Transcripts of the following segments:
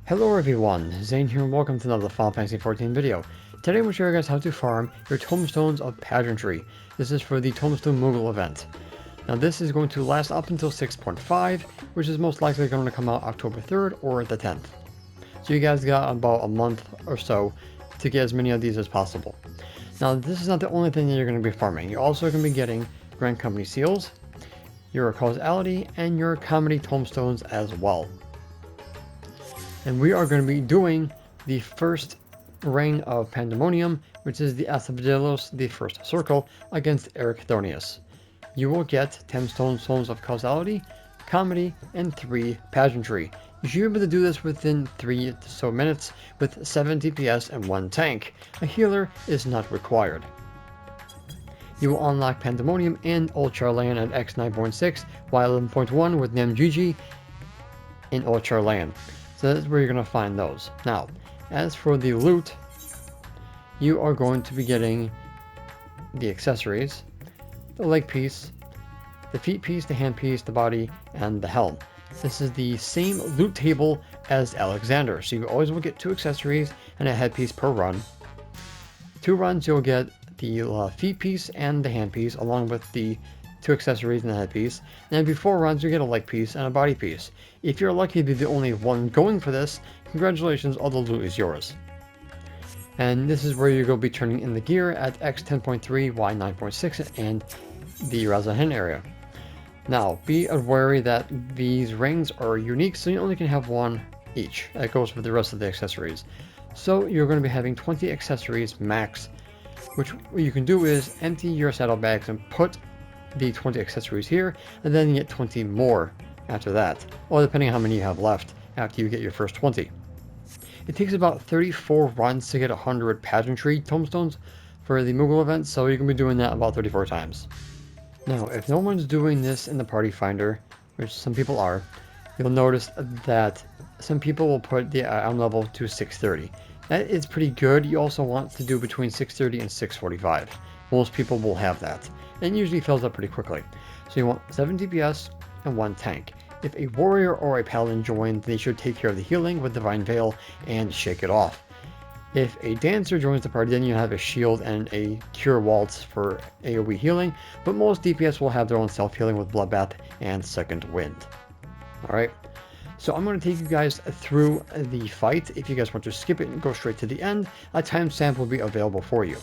Hello everyone, Zane here and welcome to another Final Fantasy XIV video. Today I'm going to show you guys how to farm your tomestones of pageantry. This is for the Tomestone Moogle event. Now this is going to last up until 6.5, which is most likely going to come out October 3rd or the 10th. So you guys got about a month or so to get as many of these as possible. Now this is not the only thing that you're going to be farming. You're also going to be getting Grand Company seals, your causality, and your comapny tomestones as well. And we are going to be doing the first ring of pandaemonium, which is the Asphodelos, the first circle, against Eric Thornius. You will get 10 stones of causality, comedy, and 3 pageantry. You should be able to do this within 3 or so minutes with 7 DPS and 1 tank. A healer is not required. You will unlock pandaemonium and old sharlayan at X 9.6, while 11.1 with nemjiji in old sharlayan. So that's where you're going to find those. Now, as for the loot, you are going to be getting the accessories, the leg piece, the feet piece, the hand piece, the body, and the helm. This is the same loot table as Alexander, so you always will get 2 accessories and a headpiece per run. 2 runs you'll get the feet piece and the hand piece, along with the 2 accessories and the headpiece. And then before runs you get a leg piece and a body piece. If you're lucky to be the only one going for this, congratulations, all the loot is yours. And this is where you're going to be turning in the gear at X 10.3, Y 9.6, and the Razahen area. Now, be wary that these rings are unique, so you only can have 1 each. That goes with the rest of the accessories. So you're going to be having 20 accessories max, which what you can do is empty your saddlebags and put the 20 accessories here, and then you get 20 more after that, or depending on how many you have left after you get your first 20. It takes about 34 runs to get 100 pageantry tomestones for the Moogle event, so you can be doing that about 34 times. Now, if no one's doing this in the party finder, which some people are, you'll notice that some people will put the item level to 630. That is pretty good. You also want to do between 630 and 645. Most people will have that, and usually fills up pretty quickly. So you want 7 DPS and 1 tank. If a warrior or a paladin join, they should take care of the healing with Divine Veil and shake it off. If a dancer joins the party, then you have a shield and a cure waltz for AoE healing, but most DPS will have their own self-healing with Bloodbath and Second Wind. Alright, so I'm going to take you guys through the fight. If you guys want to skip it and go straight to the end, a timestamp will be available for you.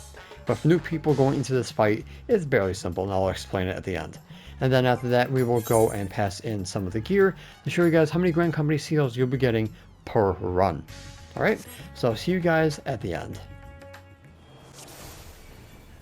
But for new people going into this fight, it's barely simple, and I'll explain it at the end. And then after that, we will go and pass in some of the gear to show you guys how many Grand Company seals you'll be getting per run. Alright, so I'll see you guys at the end.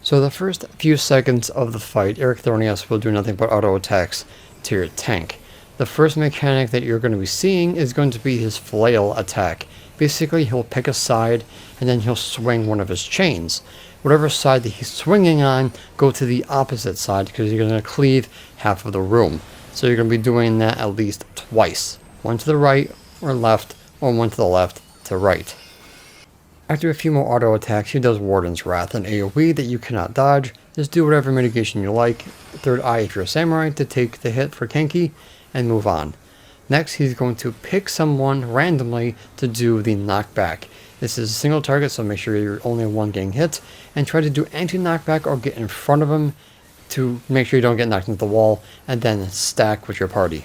So the first few seconds of the fight, Eric Thornius will do nothing but auto attacks to your tank. The first mechanic that you're going to be seeing is going to be his flail attack. Basically, he'll pick a side and then he'll swing one of his chains. Whatever side that he's swinging on, go to the opposite side because you're going to cleave half of the room. So you're going to be doing that at least twice. One to the right or left, or one to the left to right. After a few more auto attacks, he does Warden's Wrath, an AoE that you cannot dodge. Just do whatever mitigation you like. Third Eye if you're a samurai to take the hit for Kenki, and move on. Next, he's going to pick someone randomly to do the knockback. This is a single target, so make sure you're only one getting hit, and try to do anti-knockback or get in front of him to make sure you don't get knocked into the wall, and then stack with your party.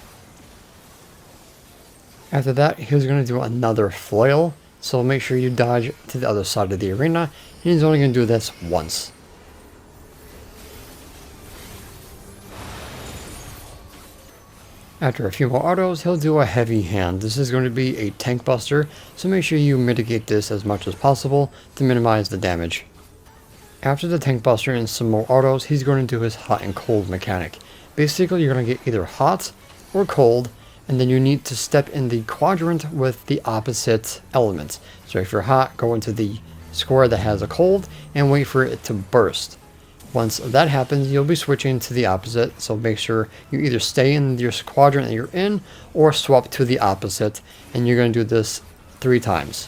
After that, he's going to do another flail, so make sure you dodge to the other side of the arena, and he's only going to do this once. After a few more autos, he'll do a heavy hand. This is going to be a tank buster, so make sure you mitigate this as much as possible to minimize the damage. After the tank buster and some more autos, he's going to do his hot and cold mechanic. Basically, you're going to get either hot or cold, and then you need to step in the quadrant with the opposite element. So if you're hot, go into the square that has a cold and wait for it to burst. Once that happens, you'll be switching to the opposite, so make sure you either stay in your quadrant that you're in or swap to the opposite, and you're going to do this 3 times.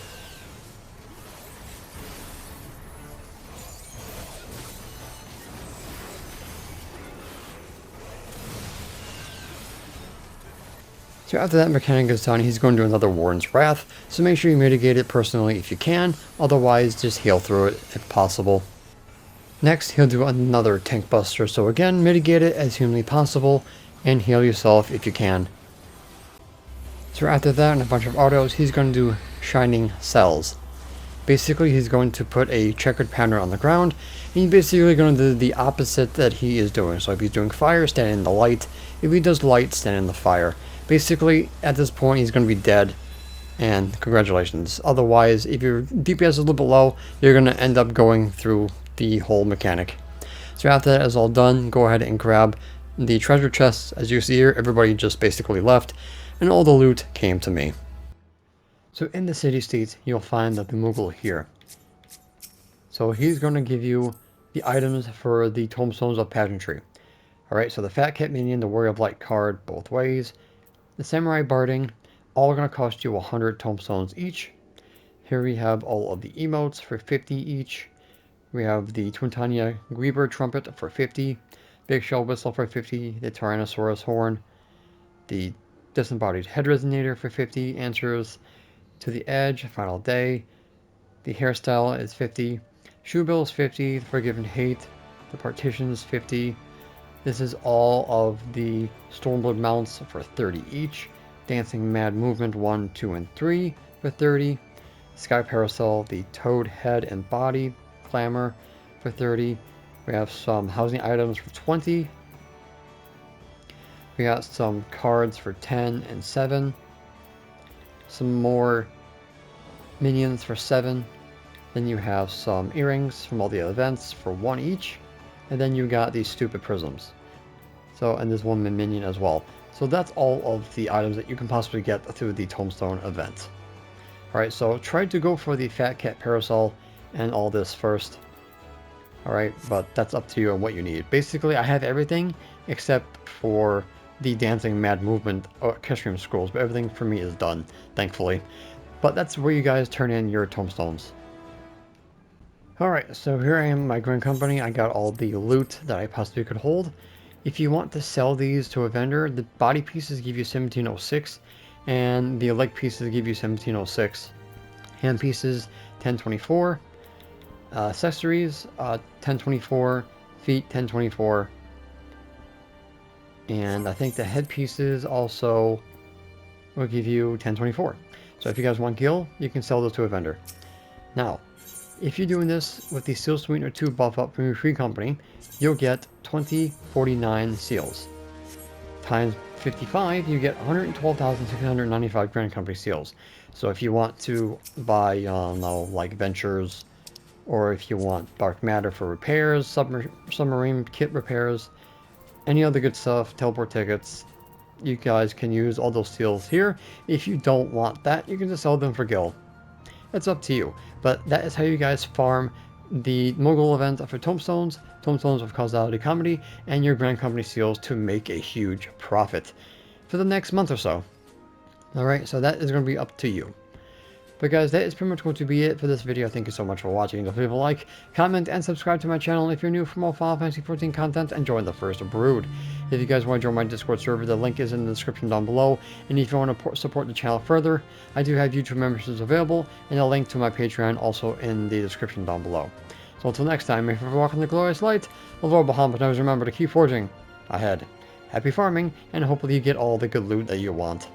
So after that mechanic is done, he's going to do another Warden's Wrath, so make sure you mitigate it personally if you can, otherwise just heal through it if possible. Next, he'll do another Tank Buster, so again, mitigate it as humanly possible, and heal yourself if you can. So after that, and a bunch of autos, he's going to do Shining Cells. Basically, he's going to put a checkered pattern on the ground, and he's basically going to do the opposite that he is doing. So if he's doing fire, stand in the light. If he does light, stand in the fire. Basically, at this point, he's going to be dead, and congratulations. Otherwise, if your DPS is a little bit low, you're going to end up going through the whole mechanic. So after that is all done, go ahead and grab the treasure chests. As you see here, everybody just basically left, and all the loot came to me. So in the city states, you'll find the moogle here. So he's going to give you the items for the tomestones of pageantry. Alright, so the Fat Cat Minion, the Warrior of Light card, both ways. The Samurai Barding, all going to cost you 100 tomestones each. Here we have all of the emotes for 50 each. We have the Twintania Grieber Trumpet for 50. Big Shell Whistle for 50. The Tyrannosaurus Horn. The Disembodied Head Resonator for 50. Answers to the Edge, Final Day. The Hairstyle is 50. Shoebill is 50. The Forgiven Hate. The Partition is 50. This is all of the Stormblood mounts for 30 each. Dancing Mad Movement 1, 2, and 3 for 30. Sky Parasol, the Toad Head and Body. Clamor for 30. We have some housing items for 20. We got some cards for 10 and 7. Some more minions for 7. Then you have some earrings from all the events for 1 each. And then you got these stupid prisms. So, and there's one minion as well. So that's all of the items that you can possibly get through the Tomestone event. Alright, so try to go for the Fat Cat Parasol and all this first. Alright, but that's up to you and what you need. Basically, I have everything except for the Dancing Mad Movement Orchestrium Scrolls, but everything for me is done, thankfully. But that's where you guys turn in your tomestones. Alright, so here I am, my grand company. I got all the loot that I possibly could hold. If you want to sell these to a vendor, the body pieces give you 1706, and the leg pieces give you 1706. Hand pieces, 1024. Accessories, 1024. Feet, 1024. And I think the head pieces also will give you 1024. So if you guys want gil, you can sell those to a vendor. Now, if you're doing this with the Seal Sweetener 2 buff up from your free company, you'll get 2049 seals. Times 55, you get 112,695 Grand Company seals. So if you want to buy, like Ventures, or if you want Dark Matter for repairs, submarine kit repairs, any other good stuff, teleport tickets, you guys can use all those seals here. If you don't want that, you can just sell them for gil. It's up to you, but that is how you guys farm the Moogle event for tomestones of Causality Comedy, and your Grand Company seals to make a huge profit for the next month or so. Alright, so that is going to be up to you. But guys, that is pretty much going to be it for this video. Thank you so much for watching. Don't forget to like, comment, and subscribe to my channel if you're new for more Final Fantasy XIV content, and join the First Brood. If you guys want to join my Discord server, the link is in the description down below. And if you want to support the channel further, I do have YouTube memberships available, and a link to my Patreon also in the description down below. So until next time, if you're walking the glorious light of Lord Bahamut, but always remember to keep forging ahead. Happy farming, and hopefully you get all the good loot that you want.